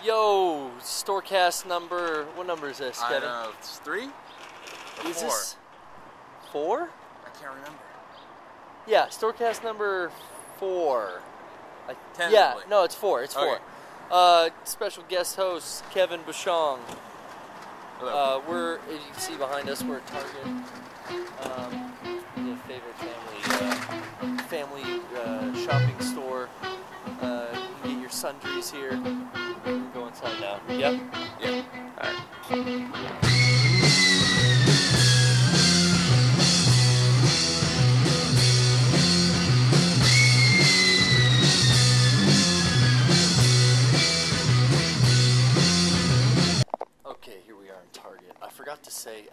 Yo, Storecast number. What number is this, I Kevin? don't know. It's 3 or Is 4? this 4? I can't remember. Yeah, Storecast number 4. Tentatively. Yeah, no, it's 4. It's 4. Okay. Special guest host Kevin Bashong. Hello. We're, as you can see behind us, we're at Target. The favorite family shopping store. You can get your sundries here. We'll go inside now. Yep. Yeah. All right. Okay, here we are in Target. I forgot to say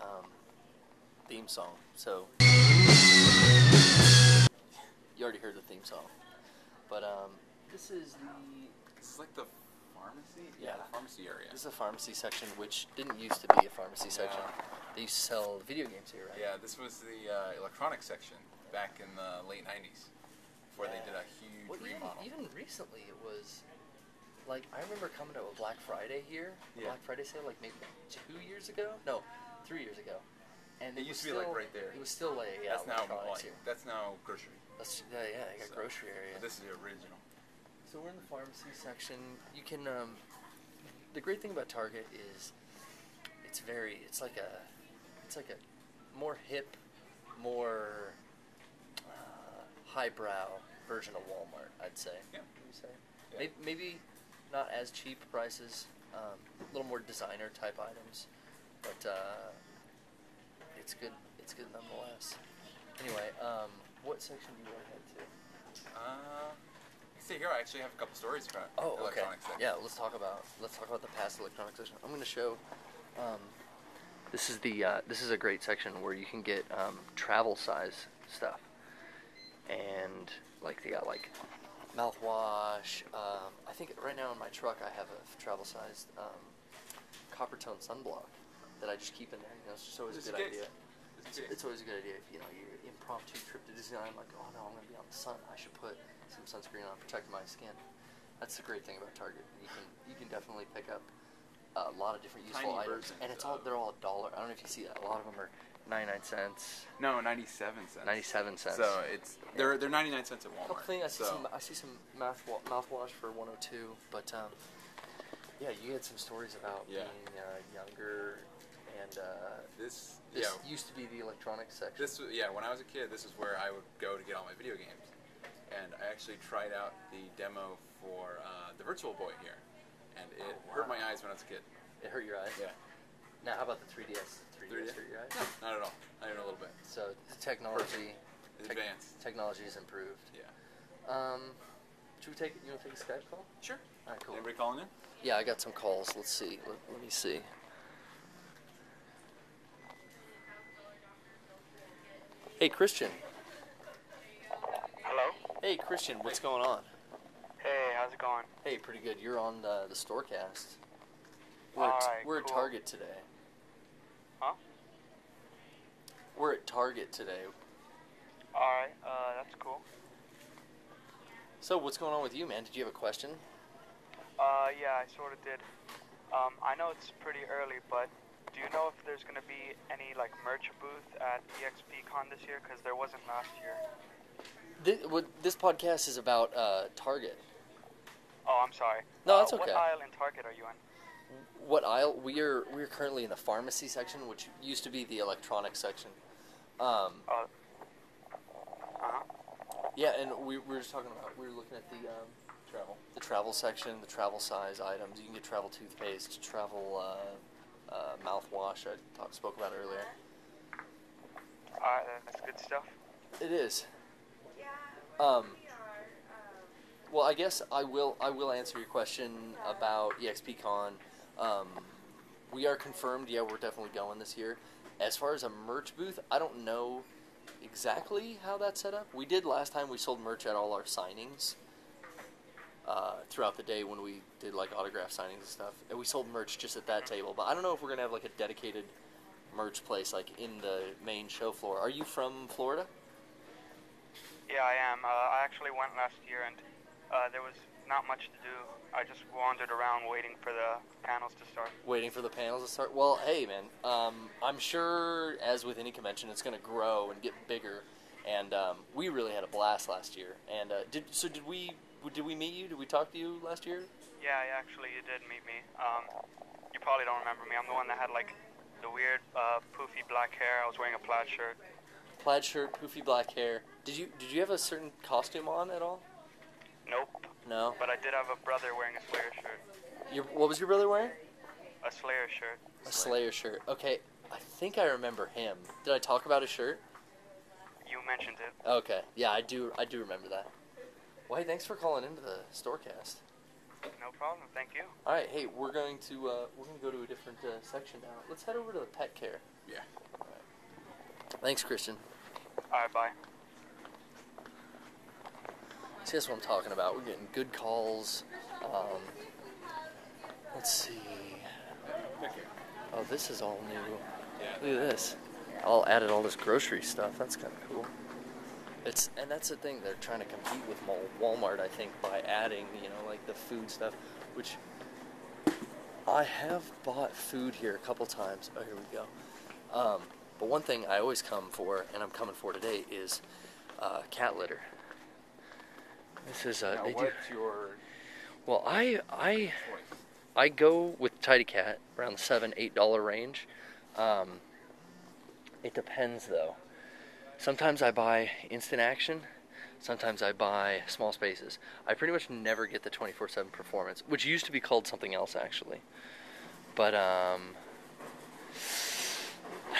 theme song, so you already heard the theme song. But this is the This is like the pharmacy? Yeah. The pharmacy area. this is a pharmacy section, which didn't used to be a pharmacy section. They used to sell video games here, right? Yeah, this was the electronics section back in the late 90s before they did a huge Well, remodel. even recently, it was like I remember coming to a Black Friday here, Yeah. Black Friday sale, like maybe 2 years ago. No, 3 years ago. And It was used to be, like, still- right there. It was still like That's now electronics here. that's now grocery. Yeah, I got So, grocery area. But this is the original. So we're in the pharmacy section. You can. The great thing about Target is it's like a more hip, more highbrow version of Walmart. I'd say. Yeah. Would you say? Yeah. Maybe not as cheap prices. A little more designer type items, but it's good. It's good nonetheless. Anyway, what section do you want to head to? See here, I actually have a couple stories about Oh, okay. electronics section. Yeah, let's talk about the past electronics section. I'm going to show. This is a great section where you can get travel size stuff, and like they got like mouthwash. I think right now in my truck I have a travel sized copper tone sunblock that I just keep in there. You know, it's just always a good idea. It's always a good idea if your impromptu trip to Disneyland, like, oh no, I'm going to be on the sun. I should put some sunscreen on, protect my skin. That's the great thing about Target. You can definitely pick up a lot of different useful Tiny items, and they're all $1. I don't know if you see that. A lot of them are 99 cents. No, 97 cents. 97 cents. So they're 99 cents at Walmart. Couple things. I see some mouthwash for 102, but yeah, you had some stories about being younger, and this used to be the electronics section. When I was a kid, this is where I would go to get all my video games, and I actually tried out the demo for the Virtual Boy here, and it hurt my eyes when I was a kid. It hurt your eyes? Yeah. Now, how about the 3DS? 3DS hurt your eyes? No, not at all. Not even a little bit. So the technology, Advanced. Technology has improved. Yeah. Should we take? You want to take a Skype call? Sure. All right, cool. Anybody calling in? Yeah, I got some calls. Let's see. Let me see. Hey, Christian. Hello? Hey, Christian. What's going on? Hey, how's it going? Hey, pretty good. You're on the Storecast. Alright, We're at cool. Target today. Huh? We're at Target today. Alright, that's cool. So, what's going on with you, man? Did you have a question? Yeah, I sort of did. I know it's pretty early, but do you know if there's going to be any, like, merch booth at EXPCon this year? Because there wasn't last year. This podcast is about Target. Oh, I'm sorry. No, that's okay. What aisle in Target are you in? What aisle? We're currently in the pharmacy section, which used to be the electronics section. Uh-huh. Yeah, and we were just talking about, we were looking at the travel section, the travel size items. You can get travel toothpaste, travel mouthwash I spoke about earlier. Alright, that's good stuff. It is. Well, I guess I will answer your question about EXPCon. We are confirmed, yeah, we're definitely going this year. As far as a merch booth, I don't know exactly how that's set up. We did last time. We sold merch at all our signings throughout the day when we did like autograph signings and stuff. And we sold merch just at that table. But I don't know if we're gonna have like a dedicated merch place like in the main show floor. Are you from Florida? Yeah, I am. I actually went last year, and There was not much to do. I just wandered around waiting for the panels to start. Waiting for the panels to start. Well, hey, man. I'm sure, as with any convention, it's going to grow and get bigger. And we really had a blast last year. And did we meet you? Did we talk to you last year? Yeah, actually, you did meet me. You probably don't remember me. I'm the one that had like the weird poofy black hair. I was wearing a plaid shirt. Plaid shirt, poofy black hair. Did you have a certain costume on at all? Nope. No. But I did have a brother wearing a Slayer shirt. What was your brother wearing? A Slayer shirt. A Slayer shirt. Okay, I think I remember him. Did I talk about his shirt? You mentioned it. Okay, yeah, I do remember that. Well, hey, thanks for calling into the Storecast. No problem. Thank you. All right, hey, we're going to go to a different section now. Let's head over to the pet care. Yeah. All right. Thanks, Christian. All right, bye. See, that's what I'm talking about. We're getting good calls. Let's see. Oh, this is all new. Yeah. Look at this. I'll added all this grocery stuff. That's kind of cool. And that's the thing. They're trying to compete with Walmart, I think, by adding, like the food stuff, which I have bought food here a couple times. Oh, here we go. But one thing I always come for, and I'm coming for today, is cat litter. This is Now, they what's do. your Well, I choice? I go with Tidy Cat around the $7-8 range. It depends though. Sometimes I buy Instant Action. Sometimes I buy Small Spaces. I pretty much never get the 24/7 Performance, which used to be called something else actually. But I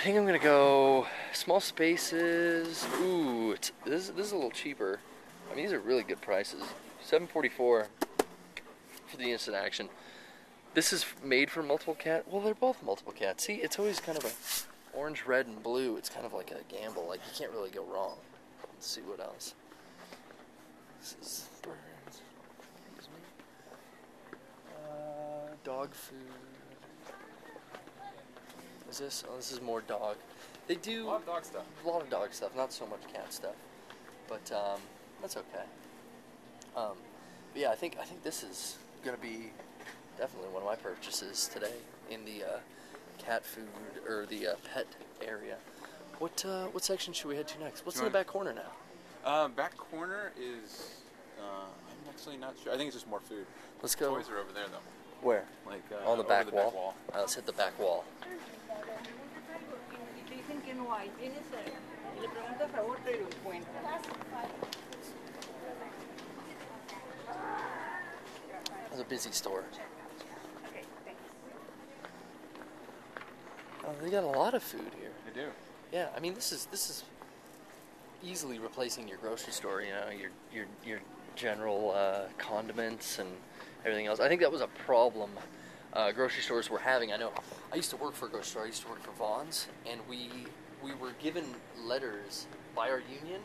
think I'm gonna go Small Spaces. Ooh, this is a little cheaper. I mean, these are really good prices. $7.44 for the Instant Action. This is made for multiple cat. Well, they're both multiple cats. See, it's always kind of a orange, red, and blue. It's kind of like a gamble. Like, you can't really go wrong. Let's see what else. This is Burns. Excuse me. Dog food. Is this? Oh, this is more dog. They do A lot of dog stuff. a lot of dog stuff, not so much cat stuff. But that's okay. But yeah, I think this is gonna be definitely one of my purchases today in the cat food or the pet area. What section should we head to next? What's in the back corner now? Back corner is I'm actually not sure. I think it's just more food. Let's go. Toys are over there though. Where? Like On the over back the wall. back wall. Let's hit the back wall. Te dicen que no hay, tienes, le preguntas a otro y lo encuentras. It's a busy store. Okay, thanks. Oh, they got a lot of food here. They do. Yeah, I mean this is easily replacing your grocery store. Your general condiments and everything else. I think that was a problem grocery stores were having. I know I used to work for a grocery store. I used to work for Vaughn's, and we were given letters by our union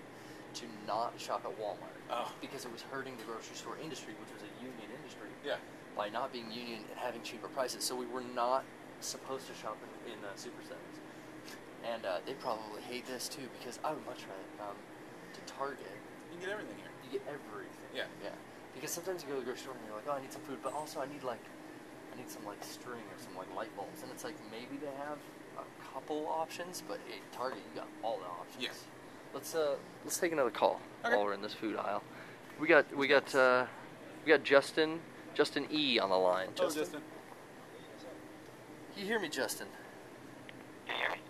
to not shop at Walmart because it was hurting the grocery store industry, which was a union industry. Yeah. By not being union and having cheaper prices, so we were not supposed to shop in super centers. And they probably hate this too, because I would much rather come to Target. You can get everything here. You get everything. Yeah. Yeah. Because sometimes you go to the grocery store and you're like, oh, I need some food, but also I need some like string or some like light bulbs, and it's like maybe they have a couple options, but at Target you got all the options. Yes. Let's take another call Okay. while we're in this food aisle. We got Justin E on the line. Oh, Justin. You hear me, Justin? Can you hear me?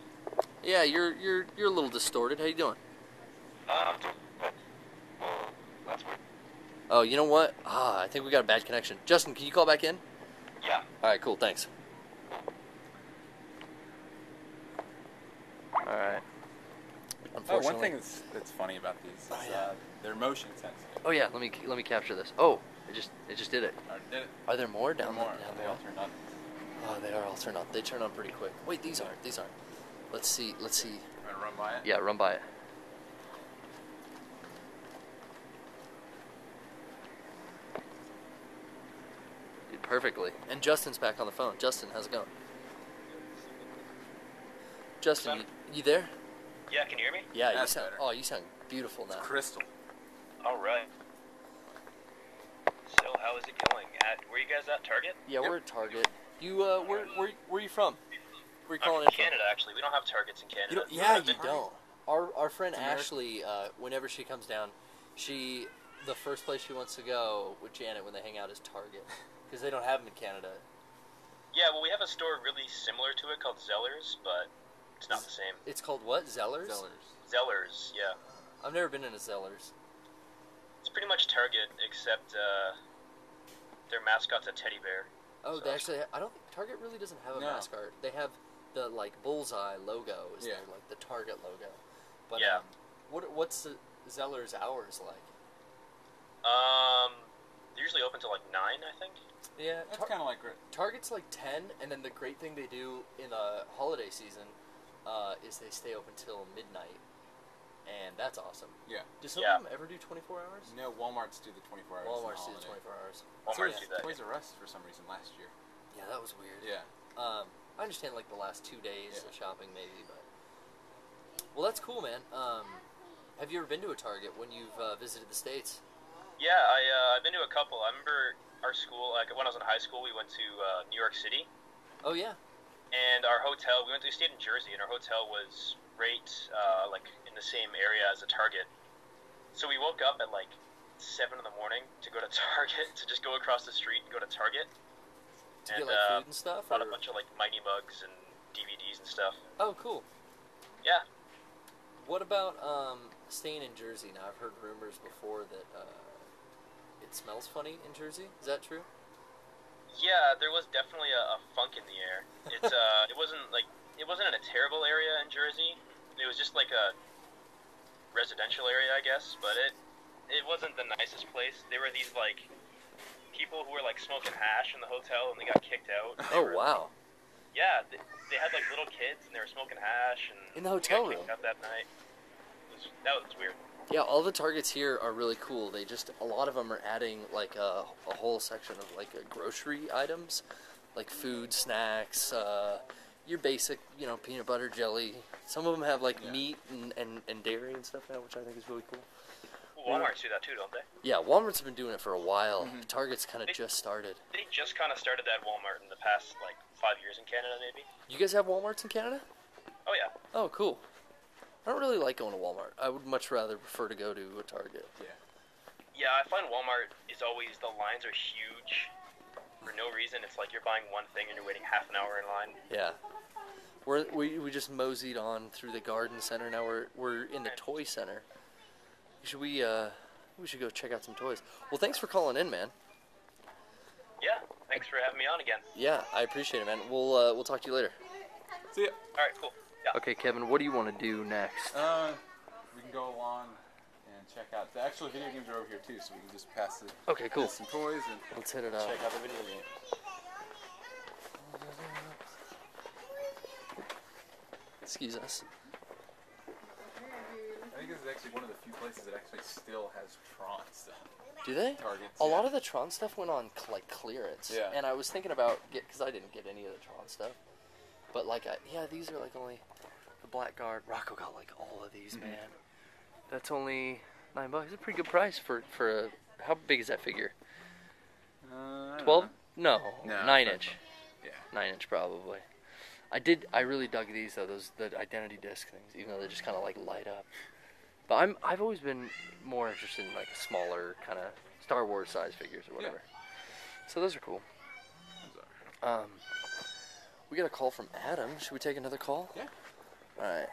Yeah, you're a little distorted. How you doing? That's weird. Oh, you know what? I think we got a bad connection. Justin, can you call back in? Yeah. All right, cool. Thanks. All right. Oh, Unfortunately. one thing that's funny about these is they're motion sensitive. Oh yeah, let me capture this. Oh, it just did it. Did it? Are there more There down are more. down They there? all turned on. Oh, they are all turned on. They turn on pretty quick. Wait, these aren't. Let's see. I'm gonna run by it. Yeah, run by it. Did perfectly. And Justin's back on the phone. Justin, how's it going? Justin, you there? Yeah, can you hear me? Yeah, That's you sound. better. Oh, you sound beautiful now. Crystal. All right. How is it going? Were you guys at Target? Yeah, Yep. we're at Target. You, where are you from? Where you I'm calling from in from? Canada, actually. We don't have Targets in Canada. You don't. Our friend America. Ashley, whenever she comes down, the first place she wants to go with Janet when they hang out is Target, because they don't have them in Canada. Yeah, well, we have a store really similar to it called Zellers, but it's not the same. It's called what? Zellers? Zellers, yeah. I've never been in a Zellers. It's pretty much Target, except their mascot's a teddy bear. Oh, So- they actually. I don't think Target really doesn't have a No. mascot. They have the bullseye logo. Is Yeah. the Target logo. But Yeah. what's the Zellers hours like? They're usually open till like 9, I think. Yeah, That's kind of like Target's like 10, and then the great thing they do in the holiday season is they stay open till midnight, and that's awesome. yeah. Do some Yeah. of them ever do 24 hours? No, Walmart's do the 24 hours. Walmart's do on the holiday. 24 hours. Walmart So do does that. Toys R Us for some reason last year. Yeah, that was weird. Yeah. I understand like the last 2 days Yeah. of shopping maybe, but well, that's cool, man. Have you ever been to a Target when you've visited the States? Yeah, I've been to a couple. I remember our school, like when I was in high school, we went to New York City, Oh yeah. and our hotel, we stayed in Jersey, and our hotel was right like in the same area as a Target. So we woke up at like 7 in the morning to go to Target, to just go across the street and go to Target. To And, get like food and stuff? bought a or- bunch of like Mighty Mugs and DVDs and stuff. Oh, cool. Yeah. What about staying in Jersey? Now, I've heard rumors before that it smells funny in Jersey. Is that true? Yeah, there was definitely a funk in the air. It's it wasn't in a terrible area in Jersey. It was just like a residential area, I guess, but it wasn't the nicest place. There were these like people who were like smoking hash in the hotel, and they got kicked out. They Oh, were- wow. Yeah, they had like little kids, and they were smoking hash, and In the hotel they got room? kicked out that night. That was weird. Yeah, all the Targets here are really cool. They just, a lot of them are adding like a whole section of like grocery items, like food, snacks, your basic, peanut butter, jelly. Some of them have like Yeah. meat and dairy and stuff now, which I think is really cool. Walmart's do that too, don't they? Yeah, Walmart's been doing it for a while. Mhm. Target's kind of They- just started. They just kind of started that Walmart in the past like 5 years in Canada, maybe. You guys have Walmarts in Canada? Oh yeah. Oh, cool. I don't really like going to Walmart. I would much rather prefer to go to a Target. Yeah. Yeah, I find Walmart is always, the lines are huge for no reason. It's like you're buying one thing and you're waiting half an hour in line. Yeah. We just moseyed on through the garden center. Now we're in the toy center. We should go check out some toys. Well, thanks for calling in, man. Yeah, thanks for having me on again. Yeah, I appreciate it, man. We'll talk to you later. See ya. All right, cool. Yeah. Okay, Kevin, what do you want to do next? We can go along and check out. The actual video games are over here too, so we can just pass the Okay, cool. some toys and Let's hit it up. check out the video game. Excuse us. I think this is actually one of the few places that actually still has Tron stuff. Do they? Targets. A yeah. lot of the Tron stuff went on like clearance. Yeah. And I was thinking about because I didn't get any of the Tron stuff, but like these are like only the Blackguard. Rocco got like all of these, man. That's only $9. It's a pretty good price for a. How big is that figure? I don't 12? know. No, No, 9 it's inch. Yeah. 9 inch probably. I really dug these though. The identity disc things, even though they just kind of like light up. But I've always been more interested in like smaller kind of Star Wars size figures or whatever. So those are cool. We got a call from Adam. Should we take another call? Yeah. All right.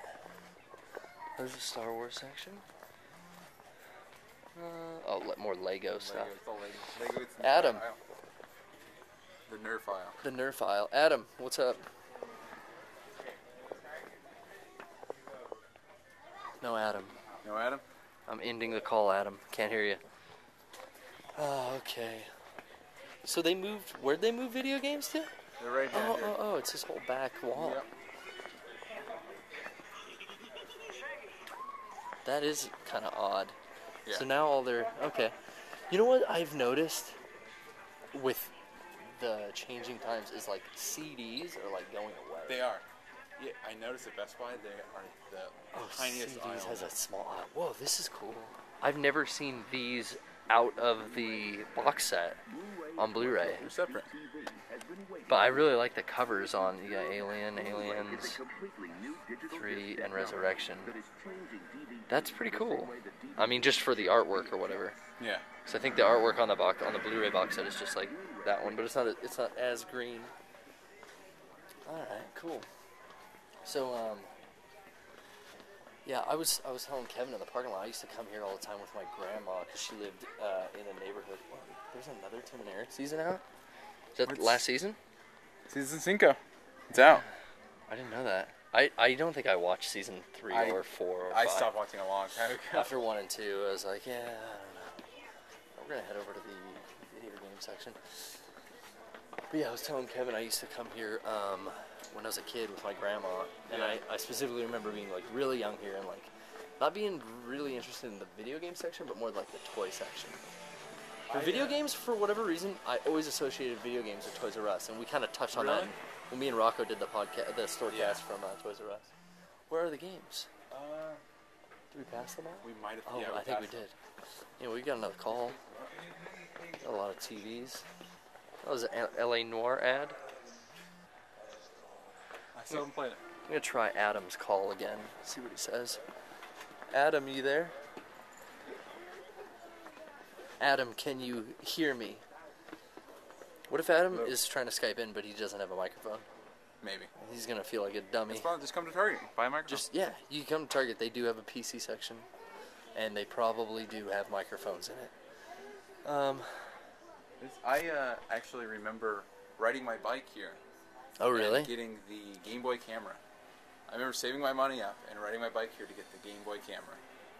There's the Star Wars section. More Lego stuff. Lego, it's all Lego. Lego, it's the Adam. aisle. The Nerf aisle. The Nerf aisle. Adam, what's up? No, Adam. No, Adam? I'm ending the call, Adam. Can't hear you. Oh, okay. So they moved. Where'd they move video games to? They're right down here. Oh, it's this whole back wall. Yep. That is kind of odd. Yeah. So now all their okay. You know what I've noticed with the changing times is like CDs are like going away. They are. Yeah, I noticed at Best Buy they are the tiniest CDs aisle. has a small aisle. Whoa, this is cool. I've never seen these out of the box set. Ooh, on Blu-ray. They're separate. But I really like the covers on. You got Alien, Aliens 3, and Resurrection. That's pretty cool. I mean, just for the artwork or whatever. Yeah. So I think the artwork on the Blu-ray box set is just like that one, but it's not as green. All right, cool. So yeah, I was telling Kevin in the parking lot. I used to come here all the time with my grandma because she lived in a neighborhood. Oh, there's another Tim and Eric season out. Is that last season? Season 5. It's out. I didn't know that. I don't think I watched season 3 or 4 or 5. I stopped watching a long time ago. After 1 and 2, I was like, yeah, I don't know. We're gonna head over to the video game section. But yeah, I was telling Kevin I used to come here when I was a kid with my grandma, and I specifically remember being like really young here and like not being really interested in the video game section, but more like the toy section. For video games, for whatever reason, I always associated video games with Toys R Us, and we kind of touched on that when me and Rocco did the podcast, the Storecast from Toys R Us. Where are the games? Did we pass them all? We might have. Oh, Yeah, I think we did. Yeah, we got another call. Got a lot of TVs. That was an LA Noir ad. I still haven't played it. I'm gonna try Adam's call again. See what he says. Adam, you there? Adam, can you hear me? What if Adam is trying to Skype in, but he doesn't have a microphone? Maybe. He's gonna feel like a dummy. It's fine. Just come to Target. Buy a microphone. You can come to Target. They do have a PC section, and they probably do have microphones in it. I actually remember riding my bike here. Oh, really? And getting the Game Boy camera. I remember saving my money up and riding my bike here to get the Game Boy camera.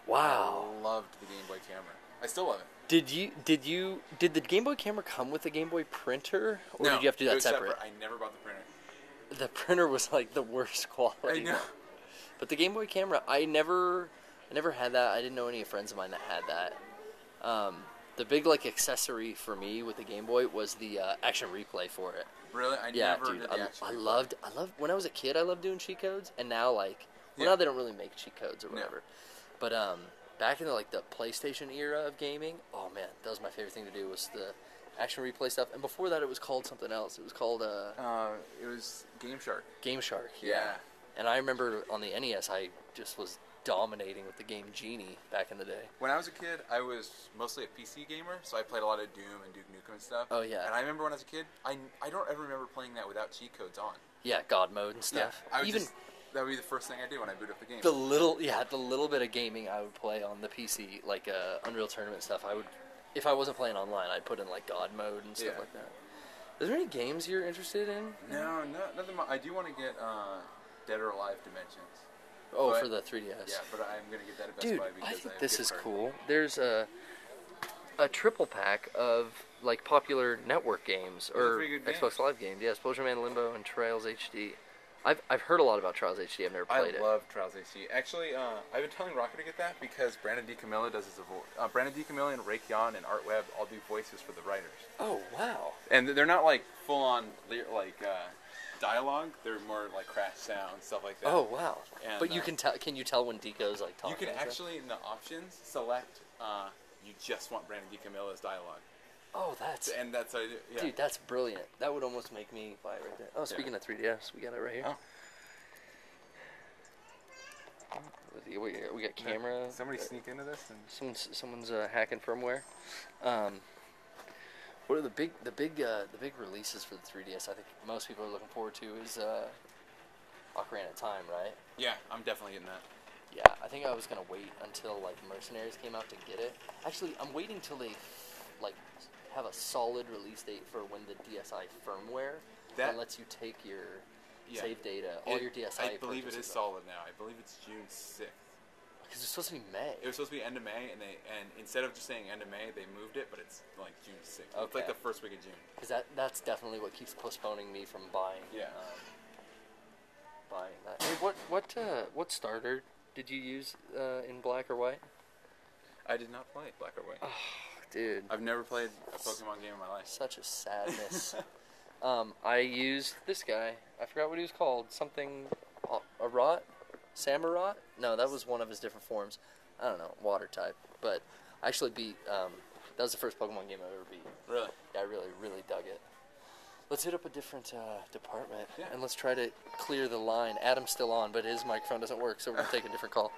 Wow. I loved the Game Boy camera. I still love it. Did the Game Boy camera come with a Game Boy printer, or No, did you have to do it that was separate? I never bought the printer. The printer was like the worst quality. I know. But the Game Boy camera, I never had that. I didn't know any friends of mine that had that. The big like accessory for me with the Game Boy was the action replay for it. Really? I Yeah, never dude, did the action I replay. loved when I was a kid. I loved doing cheat codes, and now Yeah. now they don't really make cheat codes or No. whatever. But back in the PlayStation era of gaming, oh man, that was my favorite thing to do was the action replay stuff. And before that, it was called something else. It was called it was Game Shark. Game Shark. Yeah. And I remember on the NES, I just was dominating with the game Genie back in the day. When I was a kid, I was mostly a PC gamer, so I played a lot of Doom and Duke Nukem and stuff. Oh, yeah. And I remember when I was a kid, I don't ever remember playing that without cheat codes on. Yeah, God mode and stuff. I would Even that would be the first thing I do when I boot up the game. the little bit of gaming I would play on the PC, like Unreal Tournament stuff. I would, if I wasn't playing online, I'd put in like God mode and stuff Yeah. like that. Is there any games you're interested in? No, nothing. I do want to get Dead or Alive Dimensions. Oh, But- for the 3DS. Yeah, but I'm gonna get that at Best Dude, Buy because I have think a this gift is card. cool. There's a triple pack of like popular network games Those are or pretty good Xbox games. Live games. Yeah, Explosion Man Limbo and Trials HD. I've heard a lot about Trials HD. I've never I played it. love Trials HD. Actually, I've been telling Rocket to get that because Brandon DiCamillo does his voice. Brandon DiCamillo and Ray Kyan and Art Webb all do voices for the writers. Oh wow! And they're not like full on dialogue. They're more like crash sound stuff like that. Oh wow! And, But you can tell. Can you tell when Deco's like talking? You can and stuff? actually in the options select you just want Brandon DiCamillo's dialogue, Oh, that's and that's how you do. Yeah. dude. That's brilliant. That would almost make me buy it right there. Oh, speaking of 3DS, we got it right here. Oh. We got camera. Somebody sneak into this and Someone's hacking firmware. What are the big releases for the 3DS? I think most people are looking forward to is Ocarina of Time, right? yeah, I'm definitely getting that. Yeah, I think I was gonna wait until like Mercenaries came out to get it. Actually, I'm waiting till they like have a solid release date for when the DSi firmware that lets you take your save data, all your DSi. I believe it is purchases solid now. I believe it's June 6th. because it's supposed to be May. It was supposed to be end of May, and instead of just saying end of May, they moved it, but it's like June 6th. It's like Okay. the first week of June. Because that's definitely what keeps postponing me from buying. Yeah. Buying that. Hey, what starter did you use in black or white? I did not play Black or White. Oh, dude, I've never played a Pokemon game in my life. such a sadness. I used this guy. I forgot what he was called. Something, a rot, Samurott. No, that was one of his different forms. I don't know, water type. But I actually beat. That was the first Pokemon game I ever beat. Really? Yeah, I really Let's hit up a different department, Yeah. and let's try to clear the line. Adam's still on, but his microphone doesn't work, so we're going to take a different call.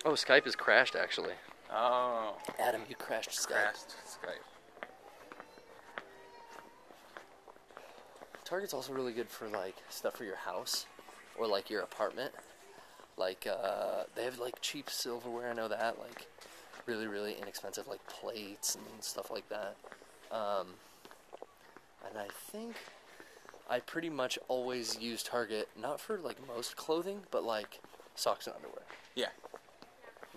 Oh, Skype has crashed, actually. Oh. Adam, you crashed Skype. Crashed Skype. Target's also really good for, like, stuff for your house or, like, your apartment. Like, they have, like, cheap silverware, I know that. Like, really, really inexpensive, like, plates and stuff like that. And I think I pretty much always use Target, not for, like, most clothing, but, like, socks and underwear. Yeah,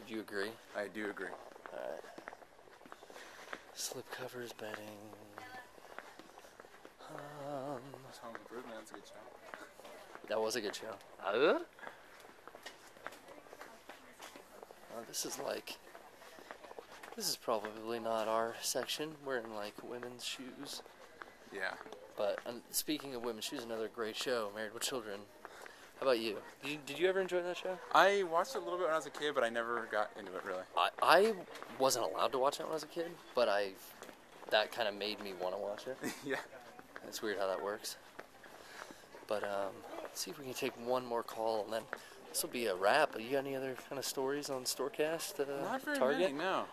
Would you agree? I do agree. Alright. Slip covers, bedding. Home Improvement, that's a good show. That was a good show. This is like... This is probably not our section. We're in, like, women's shoes. Yeah. But speaking of women's shoes, another great show, Married with Children. How about you? Did you ever enjoy that show? I watched it a little bit when I was a kid, but I never got into it really. I wasn't allowed to watch it when I was a kid, but that kind of made me want to watch it. Yeah. It's weird how that works. But let's see if we can take one more call, and then this will be a wrap. You got any other kind of stories on Storecast? Not very Target? many, no.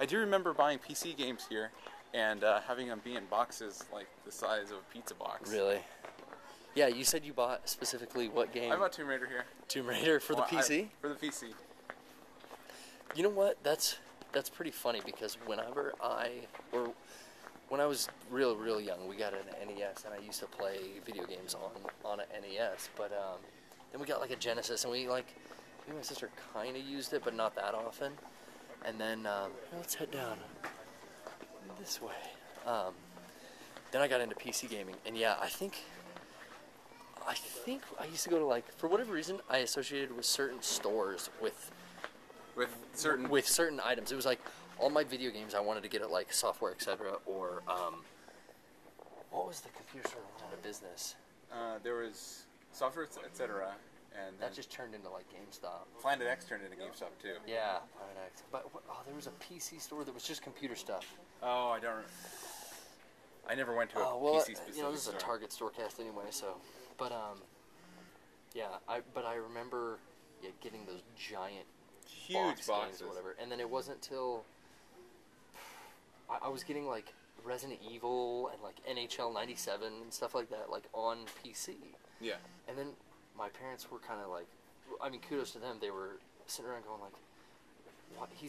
I do remember buying PC games here and having them be in boxes like the size of a pizza box. Really? Yeah, you said you bought specifically what game? I bought Tomb Raider here. Tomb Raider for the PC? For the PC. You know what? That's pretty funny because when I was real young, we got an NES and I used to play video games on an NES. But then we got like a Genesis and me and my sister kind of used it, but not that often. And then let's head down this way. Then I got into PC gaming, and yeah, I think I used to go to, like, for whatever reason, I associated with certain stores with certain items. It was like all my video games I wanted to get at, like, Software, etc. Or what was the computer store that went out of business? There was Software, etc. And That just turned into, like, GameStop. Planet X turned into GameStop too. Yeah, Planet X. But there was a PC store that was just computer stuff. Oh, I don't. I never went to a PC specific this is a store. Target Storecast anyway, so. But yeah, I remember getting those giant Huge boxes games or whatever, and then it wasn't till I was getting like Resident Evil and like NHL '97 and stuff like that, like on PC. Yeah. And then my parents were kind of like, I mean, kudos to them. They were sitting around going like, "What? He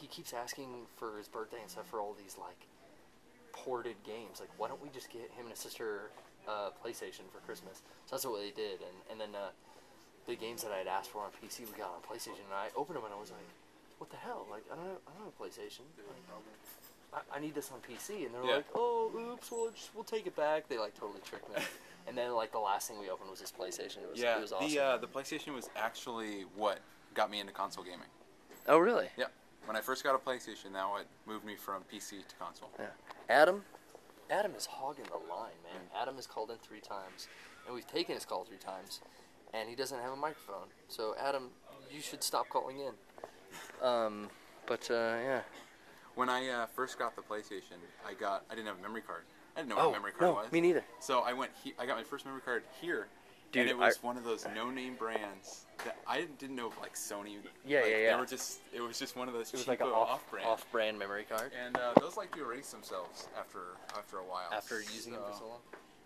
keeps asking for his birthday and stuff for all these like ported games. Like, why don't we just get him and his sister PlayStation for Christmas?" So that's what they did. And then the games that I had asked for on PC, we got on PlayStation. And I opened them and I was like, "What the hell? Like, I don't have a PlayStation. Like, I need this on PC." And they're like, "Oh, oops. We'll take it back." They like totally tricked me. And then like the last thing we opened was this PlayStation. It was awesome. The PlayStation was actually what got me into console gaming. Oh, really? Yeah. When I first got a PlayStation, that what moved me from PC to console. Yeah. Adam is hogging the line, man. Adam has called in 3 times, and we've taken his call 3 times, and he doesn't have a microphone. So Adam, you should stop calling in. Yeah. When I first got the PlayStation, I didn't have a memory card. I didn't know what a memory card was. Me neither. So I got my first memory card here, Dude, and it was one of those no-name brands that I didn't know, like Sony. Yeah. They were just. It was just one of those It was cheapo like an off-brand. off-brand memory card. And those like to erase themselves after a while. After using them for so long.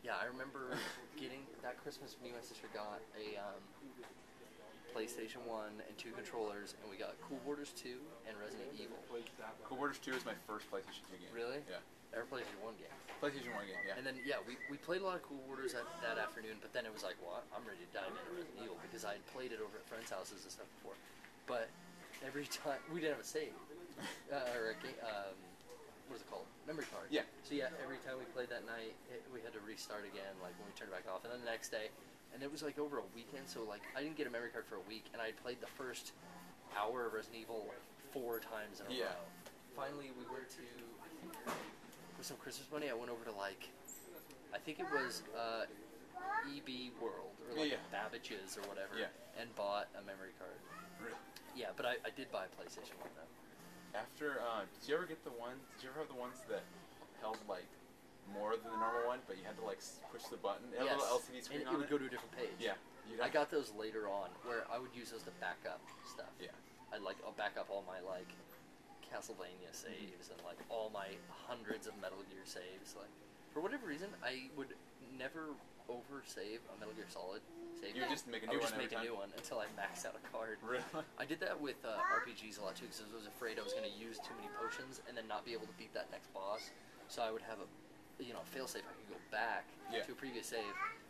Yeah, I remember getting that Christmas. Me and my sister got a PlayStation 1 and 2 controllers, and we got Cool Borders 2 and Resident Evil. Cool Borders 2 is my first PlayStation 2 game. Really? Yeah. Ever PlayStation 1 game. PlayStation 1 game, yeah. And then, we played a lot of Cool Borders that afternoon, but then it was like, well, I'm ready to dive into Resident Evil because I had played it over at friends' houses and stuff before. But every time, we didn't have a save. Or a game, what is it called? Memory card. Yeah. So every time we played that night, we had to restart again, like when we turned it back off. And then the next day, and it was like over a weekend, so like I didn't get a memory card for a week, and I had played the first hour of Resident Evil like 4 times in a row. Finally, we went to, for some Christmas money, I went over to like, I think it was EB World, or like Babbage's or whatever, and bought a memory card. Really? Yeah, but I did buy a PlayStation 1 though. After, did you ever have the ones that held like more than the normal one, but you had to like push the button. It had a little LCD screen and on it would go to a different page. Yeah. I got those later on, where I would use those to back up stuff. Yeah. I'll back up all my like Castlevania saves and like all my hundreds of Metal Gear saves. Like for whatever reason, I would never over save a Metal Gear Solid save. You would just make a new I would one just make every a time? new one until I maxed out a card. Really? I did that with RPGs a lot too, because I was afraid I was going to use too many potions and then not be able to beat that next boss. So I would have a failsafe. I could go back to a previous save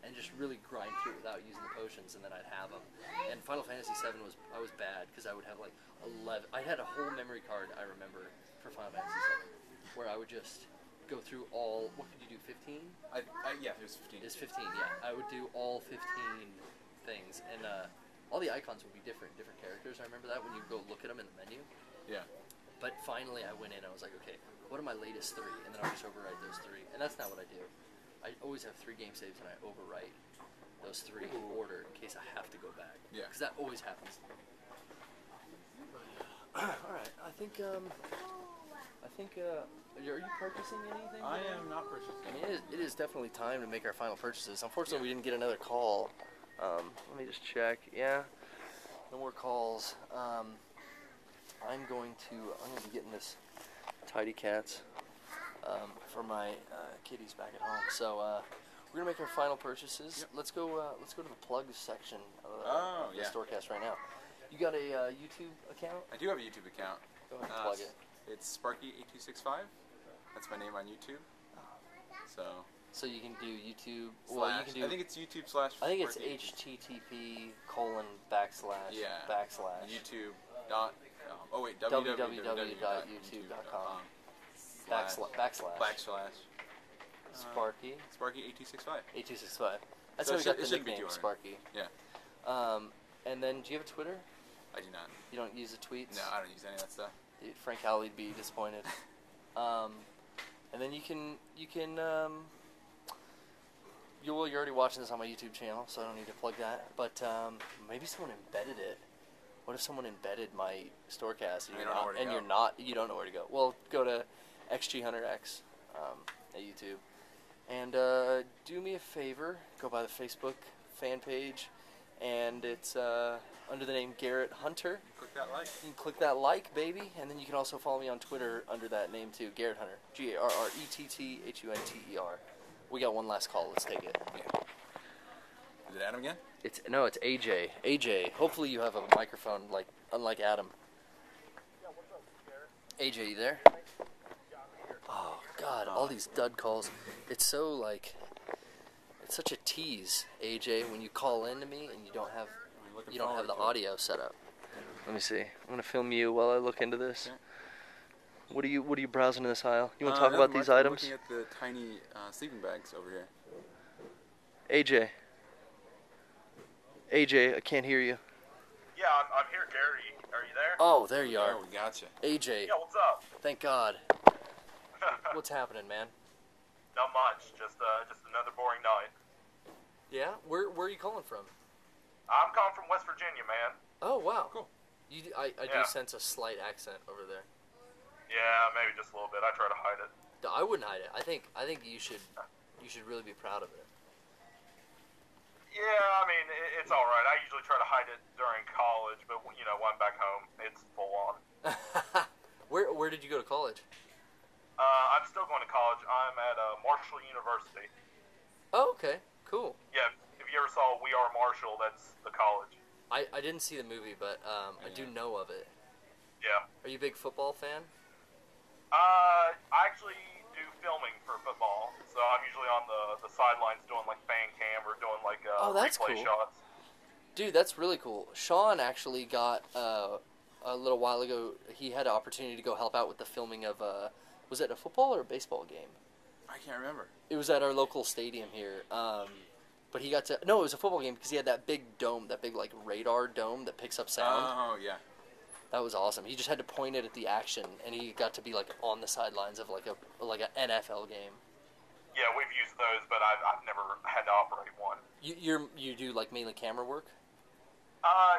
and just really grind through it without using the potions, and then I'd have them. And Final Fantasy VII I was bad because I would have like 11. I had a whole memory card I remember for Final Fantasy VII, where I would just go through all. What could you do? 15? Yeah, it was 15. It's 15. Yeah, I would do all 15 things, and all the icons would be different characters. I remember that when you go look at them in the menu. Yeah. But finally, I went in. I was like, okay, what are my latest 3? And then I'll just overwrite those 3. And that's not what I do. I always have 3 game saves, and I overwrite those 3 in order in case I have to go back. Yeah. Because that always happens. All right. I think. Are you purchasing anything? I am not purchasing. I mean, it is definitely time to make our final purchases. Unfortunately, we didn't get another call. Let me just check. Yeah, no more calls. I'm going to be getting this Tidy Cats for my kitties back at home. So we're gonna make our final purchases. Yep. Let's go to the plugs section of the Storecast right now. You got a YouTube account? I do have a YouTube account. Go ahead and plug it. It's Sparky8265. That's my name on YouTube. So you can do YouTube. Slash, Well, you can do. I think it's YouTube / I think it's Sparky. http:// YouTube dot. www.youtube.com Sparky 8265. 8265. That's So how we got it the shouldn't be nickname 200. Sparky. Yeah. And then, do you have a Twitter? I do not. You don't use the tweets? No, I don't use any of that stuff. Dude, Frank Howley'd be disappointed. And then you can you're already watching this on my YouTube channel, so I don't need to plug that. But maybe someone embedded it. What if someone embedded my Storecast and you don't know where to go? Well, go to XGHunterX at YouTube. And do me a favor, go by the Facebook fan page, and it's under the name Garrett Hunter. Click that like. You can click that like, baby, and then you can also follow me on Twitter under that name too, Garrett Hunter, GarrettHunter. We got one last call. Let's take it. Yeah. Is it Adam again? It's AJ. AJ. Hopefully you have a microphone unlike Adam. Yeah, what's up, Garrett? AJ, you there? Oh God, all these dud calls. It's so it's such a tease, AJ, when you call in to me and you don't have the audio set up. Let me see. I'm gonna film you while I look into this. Okay. What are you browsing in this aisle? You want to talk about these items? I'm looking at the tiny sleeping bags over here. AJ, I can't hear you. Yeah, I'm here, Gary. Are you there? Oh, there you are. There, we gotcha. AJ, Yeah, what's up? thank God. What's happening, man? Not much. Just another boring night. Yeah? Where are you calling from? I'm calling from West Virginia, man. Oh, wow. Cool. I do Yeah. sense a slight accent over there. Yeah, maybe just a little bit. I try to hide it. I wouldn't hide it. I think you should really be proud of it. Yeah, I mean, it's all right. I usually try to hide it during college, but when I'm back home, it's full on. Where did you go to college? I'm still going to college. I'm at Marshall University. Oh, okay. Cool. Yeah, if you ever saw We Are Marshall, that's the college. I didn't see the movie, but I do know of it. Yeah. Are you a big football fan? I actually do filming for football, so I'm usually on the sidelines doing like fan cam or doing like that's replay cool. shots. Dude, that's really cool. Sean actually got a little while ago. He had an opportunity to go help out with the filming of was it a football or a baseball game? I can't remember. It was at our local stadium here. But he got to it was a football game because he had that big dome, that big radar dome that picks up sound. Oh yeah. That was awesome. He just had to point it at the action, and he got to be on the sidelines of an NFL game. Yeah, we've used those, but I've never had to operate one. You do mainly camera work? I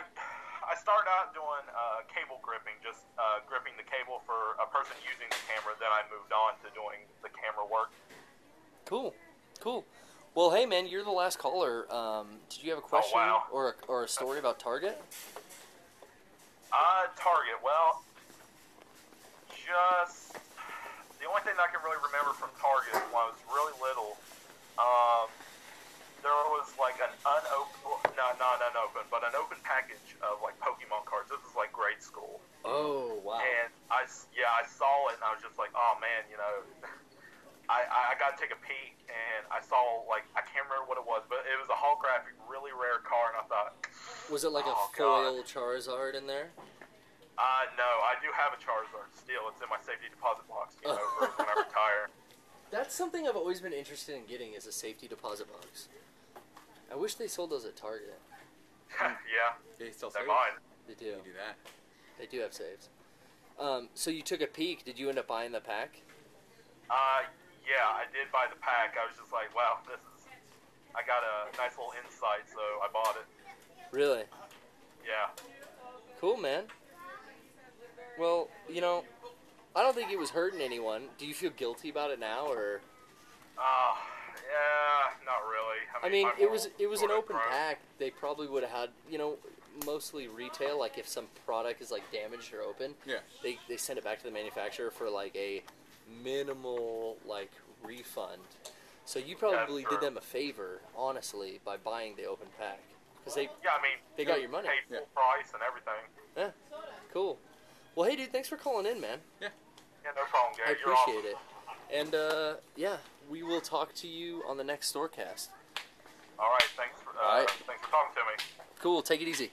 started out doing cable gripping, just gripping the cable for a person using the camera. Then I moved on to doing the camera work. Cool. Well, hey man, you're the last caller. Did you have a question wow. or a story about Target? Target. Well, just the only thing I can really remember from Target when I was really little, there was like an not unopened, but an open package of like Pokemon cards. This was like grade school. Oh wow. And I saw it and I was just like, oh man, I got to take a peek and I saw like, I can't remember what it was, but it was a holographic, really rare card, and I thought, Was it like a oh, foil God. Charizard in there? No, I do have a Charizard still. It's in my safety deposit box, for when I retire. That's something I've always been interested in getting, is a safety deposit box. I wish they sold those at Target. Yeah, They still they're save? mine. They do. You do that. They do have saves. So you took a peek. Did you end up buying the pack? Yeah, I did buy the pack. I was just like, wow, I got a nice little insight, so I bought it. Really? Yeah. Cool, man. Well, I don't think it was hurting anyone. Do you feel guilty about it now, or? Yeah, not really. I mean, my it was morals an sort of open grown. pack. They probably would have had, mostly retail. Like if some product is like damaged or open, Yeah. they send it back to the manufacturer for like a minimal like refund. So you probably That's did true. them a favor, honestly, by buying the open pack, because they Yeah, I mean, They got your money. Paid full Yeah. price and everything. cool. Well, hey, dude, thanks for calling in, man. Yeah, no problem, I Gary. You're appreciate awesome. it. And yeah, we will talk to you on the next Storecast. All right, thanks for right. thanks for talking to me. Cool. Take it easy.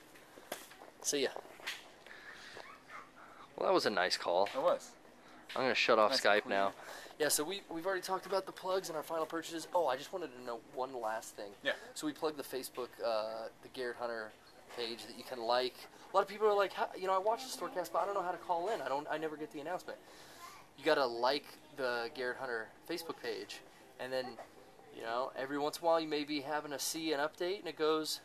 See ya. Well, that was a nice call. It was. I'm gonna shut off Nice Skype clean. now. Yeah, so we've already talked about the plugs and our final purchases. Oh, I just wanted to know one last thing. Yeah. So we plugged the Facebook, the Garrett Hunter page that you can like. A lot of people are like, I watch the Storecast, but I don't know how to call in. I never get the announcement. You gotta like the Garrett Hunter Facebook page, and then, every once in a while you may be having to see an update, and it goes,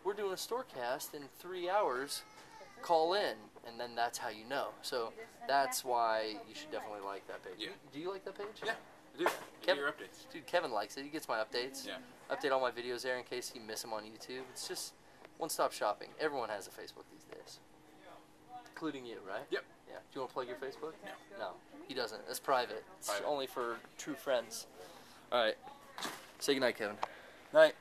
we're doing a Storecast in 3 hours. Call in, and then that's how you know. So that's why you should definitely like that page. Yeah. Do you like that page? Yeah, I do. I get your updates. Dude, Kevin likes it. He gets my updates. Yeah. Update all my videos there in case you miss them on YouTube. It's just one-stop shopping. Everyone has a Facebook these days, including you, right? Yep. Yeah. Do you want to plug your Facebook? No. No, he doesn't. It's private. It's Private. only for true friends. All right. Say goodnight, Kevin. Night.